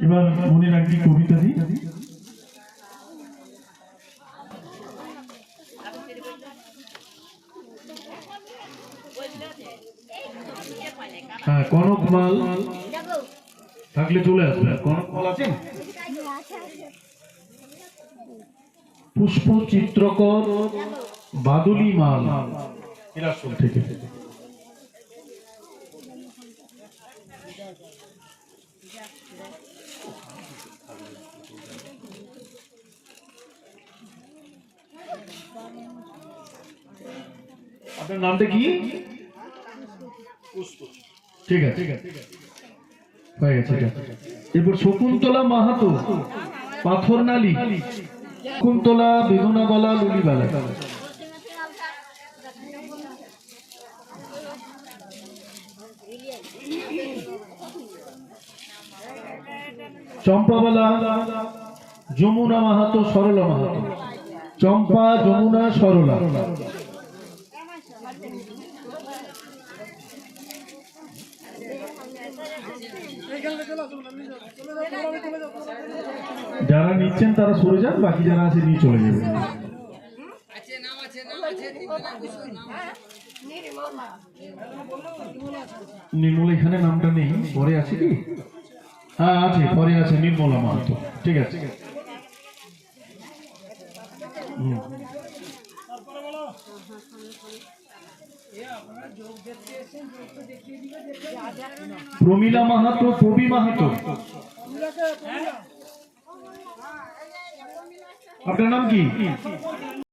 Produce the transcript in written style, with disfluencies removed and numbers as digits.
এবার মনে রাখবি কবিতা দিই। হ্যাঁ, কনকমাল থাকলে চলে আসবে। কনকমাল আছে? পুষ্প চিত্রকর বাদুলি মাল কিরাসুল থেকে। আপনার নামটা কি? ঠিক আছে, হয়ে গেছে। এরপর শকুন্তলা মাহাতো, পাথরনালী, শকুন্তলা বেদনাবালা লুলিবালা। চম্পাবালা যমুনা মাহাতো, সরলা মাহাতো। চম্পা, যমুনা, সরলা। যারা নিচ্ছেন তারা সরে যান, বাকি যারা আছে নিয়ে চলে যাবে। নির্মলা এখানে নামটা নেই, পরে আছে কি? হ্যাঁ আছে, পরে আছে নির্মলা মাহাতো। ঠিক আছে। প্রমীলা মাহাতো, কবি মাহাতো। আপনার নাম কি?